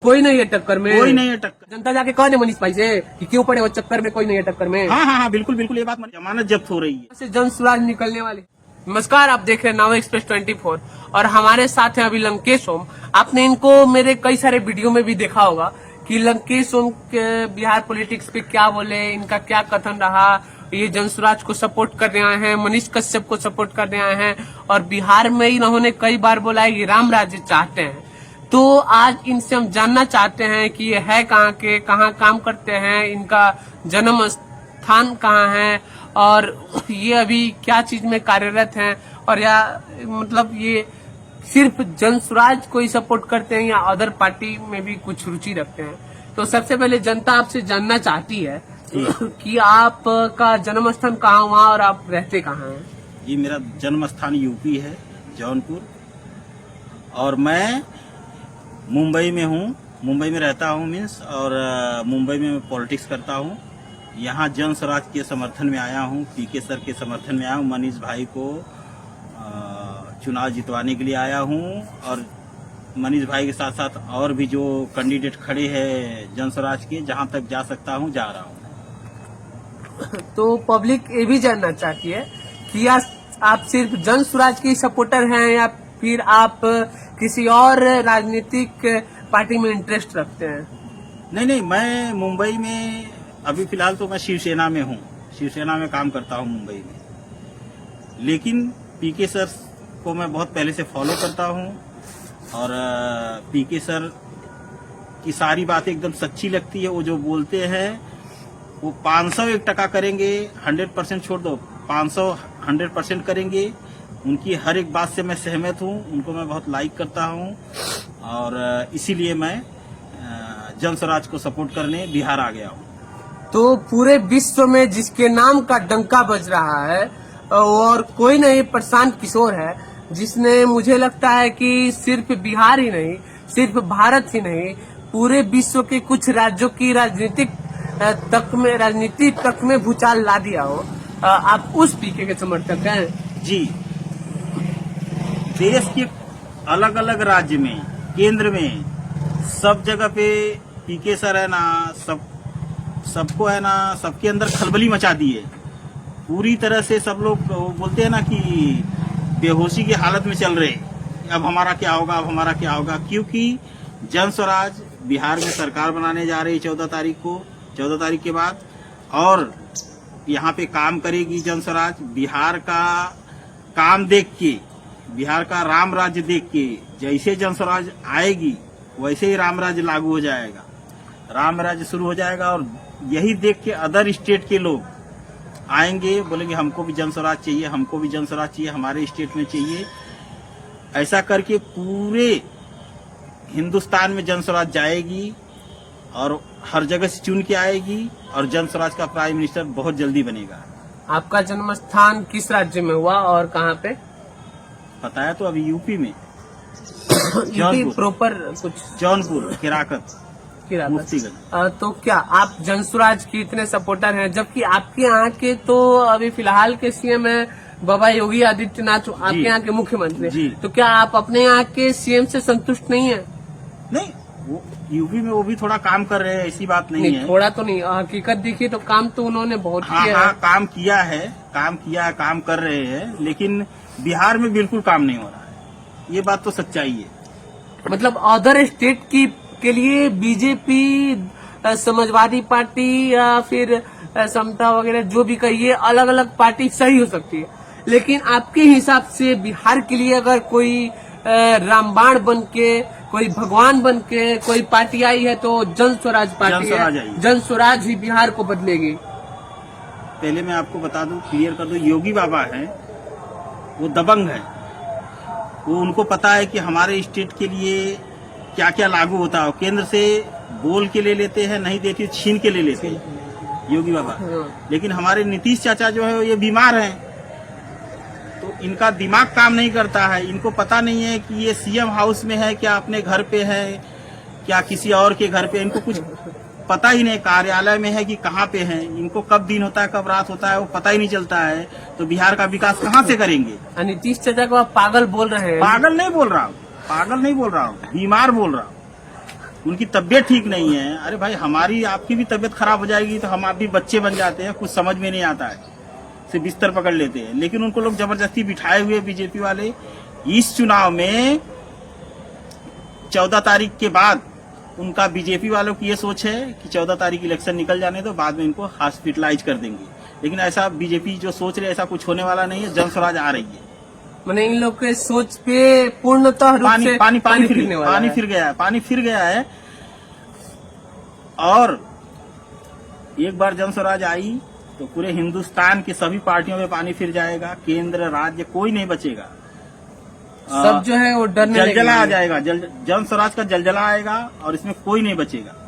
कोई नहीं है टक्कर में, कोई नहीं है टक्कर। जनता जाके कह दे मनीष भाई से कि क्यों पड़े वो चक्कर में, कोई नहीं है टक्कर में। हाँ हाँ हाँ, बिल्कुल बिल्कुल, ये बात जमानत जब्त हो रही है। से जन सुराज निकलने वाली। नमस्कार, आप देख रहे हैं नाव एक्सप्रेस 24 और हमारे साथ हैं अभी लंकेश ओम। आपने इनको मेरे कई सारे वीडियो में भी देखा होगा कि लंकेश ओम के बिहार पॉलिटिक्स पे क्या बोले, इनका क्या कथन रहा। ये जनसुराज को सपोर्ट कर रहे हैं, मनीष कश्यप को सपोर्ट कर रहे हैं और बिहार में इन्होंने कई बार बोला है कि राम राज्य चाहते हैं। तो आज इनसे हम जानना चाहते हैं कि ये है कहाँ के, कहाँ काम करते हैं, इनका जन्म स्थान कहाँ है और ये अभी क्या चीज में कार्यरत हैं, और या मतलब ये सिर्फ जनसुराज को ही सपोर्ट करते हैं या अदर पार्टी में भी कुछ रुचि रखते हैं। तो सबसे पहले जनता आपसे जानना चाहती है कि आपका जन्म स्थान कहाँ हुआ और आप रहते कहाँ हैं? ये मेरा जन्म स्थान यूपी है, जौनपुर, और मैं मुंबई में हूँ, मुंबई में रहता हूँ मीन्स, और मुंबई में मैं पॉलिटिक्स करता हूँ। यहाँ जन स्वराज के समर्थन में आया हूँ, पीके सर के समर्थन में आया हूँ, मनीष भाई को चुनाव जितवाने के लिए आया हूँ, और मनीष भाई के साथ साथ और भी जो कैंडिडेट खड़े हैं जन स्वराज के, जहाँ तक जा सकता हूँ जा रहा हूँ। तो पब्लिक ये भी जानना चाहती है कि आप सिर्फ जन स्वराज के सपोर्टर हैं या फिर आप किसी और राजनीतिक पार्टी में इंटरेस्ट रखते हैं? नहीं, मैं मुंबई में अभी फिलहाल तो मैं शिवसेना में हूँ, शिवसेना में काम करता हूँ मुंबई में। लेकिन पीके सर को मैं बहुत पहले से फॉलो करता हूँ और पीके सर की सारी बातें एकदम सच्ची लगती है। वो जो बोलते हैं वो 501% करेंगे, 100% छोड़ दो, 500-100% करेंगे। उनकी हर एक बात से मैं सहमत हूँ, उनको मैं बहुत लाइक करता हूँ और इसीलिए मैं जन स्वराज को सपोर्ट करने बिहार आ गया हूँ। तो पूरे विश्व में जिसके नाम का डंका बज रहा है और कोई नहीं, प्रशांत किशोर है, जिसने मुझे लगता है कि सिर्फ बिहार ही नहीं, सिर्फ भारत ही नहीं, पूरे विश्व के कुछ राज्यों की राजनीति तक में भूचाल ला दिया हो। आप उस पीके के समर्थक हैं? जी, देश के अलग अलग राज्य में, केंद्र में, सब जगह पे पीके सर है ना, सबको है ना, सबके अंदर खलबली मचा दी है पूरी तरह से। सब लोग बोलते हैं ना कि बेहोशी की हालत में चल रहे, अब हमारा क्या होगा, अब हमारा क्या होगा, क्योंकि जन स्वराज बिहार में सरकार बनाने जा रही है 14 तारीख के बाद, और यहाँ पे काम करेगी जन स्वराज। बिहार का काम देख के, बिहार का राम राज्य देख के, जैसे जन स्वराज आएगी वैसे ही राम राज्य लागू हो जाएगा, राम राज्य शुरू हो जाएगा। और यही देख के अदर स्टेट के लोग आएंगे, बोलेंगे हमको भी जन स्वराज चाहिए, हमको भी जन स्वराज चाहिए, हमारे स्टेट में चाहिए। ऐसा करके पूरे हिंदुस्तान में जन स्वराज जाएगी और हर जगह से चुन के आएगी और जन स्वराज का प्राइम मिनिस्टर बहुत जल्दी बनेगा। आपका जन्म स्थान किस राज्य में हुआ और कहाँ पे? पता है तो अभी यूपी में यूपी प्रॉपर कुछ जौनपुर, किराकत। तो क्या आप जनसुराज की इतने सपोर्टर हैं, जबकि आपके यहाँ के तो अभी फिलहाल के सीएम है बाबा योगी आदित्यनाथ, आपके यहाँ के मुख्यमंत्री, तो क्या आप अपने यहाँ के सीएम से संतुष्ट नहीं है? नहीं, वो यूपी में वो भी थोड़ा काम कर रहे हैं, ऐसी बात नहीं है। थोड़ा तो नहीं, हकीकत देखिए तो काम तो उन्होंने बहुत किया है। काम किया है, काम कर रहे हैं, लेकिन बिहार में बिल्कुल काम नहीं हो रहा है, ये बात तो सच्चाई है। मतलब अदर स्टेट के लिए बीजेपी, समाजवादी पार्टी या फिर समता वगैरह जो भी कहिए, अलग अलग पार्टी सही हो सकती है, लेकिन आपके हिसाब से बिहार के लिए अगर कोई रामबाण बन के, कोई भगवान बन के कोई पार्टी आई है तो जन स्वराज पार्टी है, जन स्वराज ही बिहार को बदलेगी। पहले मैं आपको बता दूं, क्लियर कर दूं, योगी बाबा हैं, वो दबंग है, वो उनको पता है कि हमारे स्टेट के लिए क्या क्या लागू होता है। केंद्र से बोल के ले लेते हैं, नहीं देती छीन के ले लेते हैं योगी बाबा। लेकिन हमारे नीतीश चाचा जो है ये बीमार हैं, तो इनका दिमाग काम नहीं करता है। इनको पता नहीं है कि ये सीएम हाउस में है, क्या अपने घर पे है, क्या किसी और के घर पे, इनको कुछ पता ही नहीं, कार्यालय में है कि कहाँ पे है, इनको कब दिन होता है कब रात होता है वो पता ही नहीं चलता है। तो बिहार का विकास कहाँ से करेंगे? नीतीश चाचा को आप पागल बोल रहे हैं? पागल नहीं बोल रहा हूँ, बीमार बोल रहा हूँ। उनकी तबीयत ठीक नहीं है। अरे भाई हमारी आपकी भी तबीयत खराब हो जाएगी तो हम आप भी बच्चे बन जाते हैं, कुछ समझ में नहीं आता है, सिर्फ बिस्तर पकड़ लेते हैं। लेकिन उनको लोग जबरदस्ती बिठाए हुए बीजेपी वाले। इस चुनाव में 14 तारीख के बाद उनका बीजेपी वालों की ये सोच है कि 14 तारीख इलेक्शन निकल जाने तो बाद में इनको हॉस्पिटलाइज कर देंगे। लेकिन ऐसा बीजेपी जो सोच रहे ऐसा कुछ होने वाला नहीं है। जन स्वराज आ रही है। मैंने इन लोग के सोच पे पूर्णतः रूप से पानी फिर गया है। और एक बार जन स्वराज आई तो पूरे हिंदुस्तान की सभी पार्टियों में पानी फिर जाएगा। केंद्र राज्य कोई नहीं बचेगा, सब जो है वो डरने जलजला आ जाएगा। जन स्वराज का जलजला आएगा और इसमें कोई नहीं बचेगा।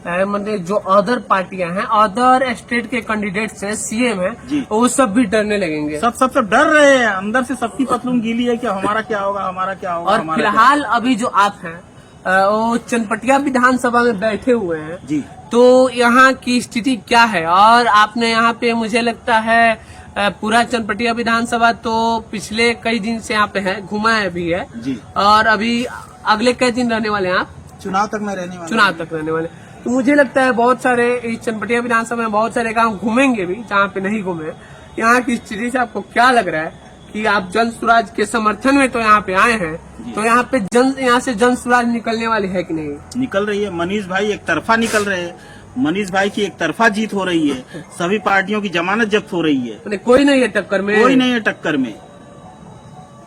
मतलब जो अदर पार्टियां हैं, अदर स्टेट के कैंडिडेट्स हैं, सीएम हैं, वो सब भी डरने लगेंगे। सब डर रहे हैं। अंदर से सबकी पतलून गीली है कि हमारा क्या होगा, हमारा क्या होगा। और फिलहाल अभी जो आप हैं वो चनपटिया विधानसभा में बैठे हुए हैं जी। तो यहाँ की स्थिति क्या है? और आपने यहाँ पे मुझे लगता है पूरा चनपटिया विधानसभा तो पिछले कई दिन से यहाँ पे है, घुमा है भी है जी। और अभी अगले कई दिन रहने वाले हैं आप? चुनाव तक में रहने वाले। चुनाव तक रहने वाले। तो मुझे लगता है बहुत सारे इस चनपटिया विधानसभा में बहुत सारे गांव घूमेंगे भी जहाँ पे नहीं घूमे। यहाँ की स्थिति से आपको क्या लग रहा है कि आप जन स्वराज के समर्थन में तो यहाँ पे आए हैं, तो यहाँ पे यहाँ से जन स्वराज निकलने वाली है कि नहीं? निकल रही है। मनीष भाई एक तरफा निकल रहे हैं। मनीष भाई की एक तरफा जीत हो रही है। सभी पार्टियों की जमानत जब्त हो रही है। कोई नहीं है टक्कर में, कोई नहीं है टक्कर में,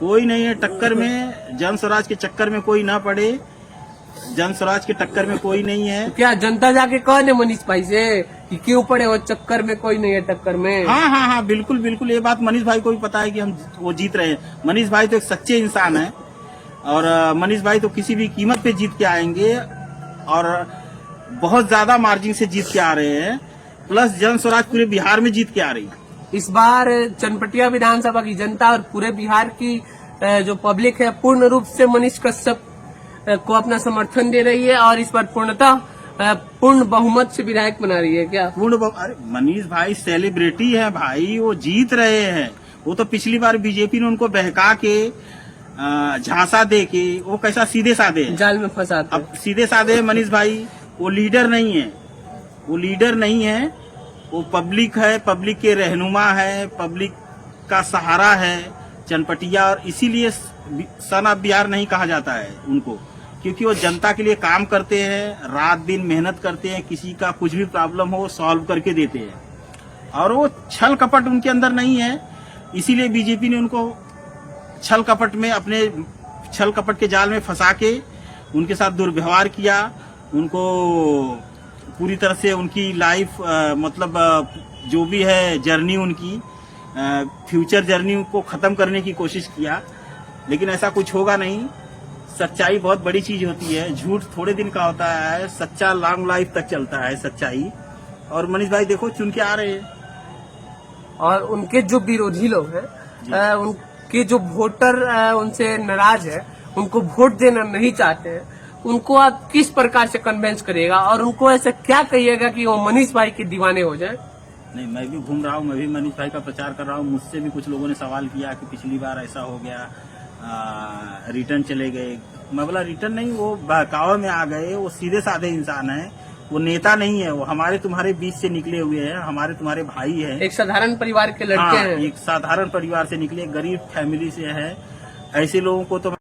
कोई नहीं है टक्कर में। जन स्वराज के चक्कर में कोई ना पड़े। जन स्वराज के टक्कर में कोई नहीं है। तो क्या जनता जाके कह दे मनीष भाई से कि क्यों पड़े वो चक्कर में, कोई नहीं है टक्कर में? हाँ, बिल्कुल ये बात मनीष भाई को भी पता है कि हम वो जीत रहे हैं। मनीष भाई तो एक सच्चे इंसान है और मनीष भाई तो किसी भी कीमत पे जीत के आएंगे और बहुत ज्यादा मार्जिन से जीत के आ रहे हैं। प्लस जन स्वराज पूरे बिहार में जीत के आ रही है। इस बार चनपटिया विधानसभा की जनता और पूरे बिहार की जो पब्लिक है पूर्ण रूप से मनीष कश्यप को अपना समर्थन दे रही है और इस बार पूर्णतः पूर्ण बहुमत से विधायक बना रही है क्या? अरे मनीष भाई सेलिब्रिटी है भाई, वो जीत रहे हैं। वो तो पिछली बार बीजेपी ने उनको बहका के झांसा दे के वो कैसा सीधे साधे जाल में फंसा। अब सीधे साधे है मनीष भाई। वो लीडर नहीं है, वो लीडर नहीं है। वो पब्लिक है, पब्लिक के रहनुमा है, पब्लिक का सहारा है चनपटिया। और इसीलिए सन ऑफ बिहार नहीं कहा जाता है उनको, क्योंकि वो जनता के लिए काम करते हैं, रात दिन मेहनत करते हैं। किसी का कुछ भी प्रॉब्लम हो सॉल्व करके देते हैं और वो छल कपट उनके अंदर नहीं है। इसीलिए बीजेपी ने उनको छल कपट में, अपने छल कपट के जाल में फंसा के उनके साथ दुर्व्यवहार किया। उनको पूरी तरह से उनकी लाइफ मतलब जो भी है जर्नी, उनकी फ्यूचर जर्नी को खत्म करने की कोशिश किया। लेकिन ऐसा कुछ होगा नहीं। सच्चाई बहुत बड़ी चीज होती है, झूठ थोड़े दिन का होता है, सच्चा लॉन्ग लाइफ तक चलता है सच्चाई। और मनीष भाई देखो चुन के आ रहे हैं। और उनके जो विरोधी लोग हैं, उनके जो वोटर उनसे नाराज है, उनको वोट देना नहीं चाहते हैं, उनको आप किस प्रकार से कन्विंस करिएगा और उनको ऐसा क्या कहिएगा कि वो मनीष भाई के दीवाने हो जाए? नहीं, मैं भी घूम रहा हूँ, मैं भी मनीष भाई का प्रचार कर रहा हूँ। मुझसे भी कुछ लोगों ने सवाल किया कि पिछली बार ऐसा हो गया, रिटर्न चले गए। मैं बोला रिटर्न नहीं, वो बहकावे में आ गए। वो सीधे साधे इंसान है, वो नेता नहीं है। वो हमारे तुम्हारे बीच से निकले हुए हैं, हमारे तुम्हारे भाई है, एक साधारण परिवार के लड़के हैं। एक साधारण परिवार से निकले, गरीब फैमिली से है। ऐसे लोगों को तो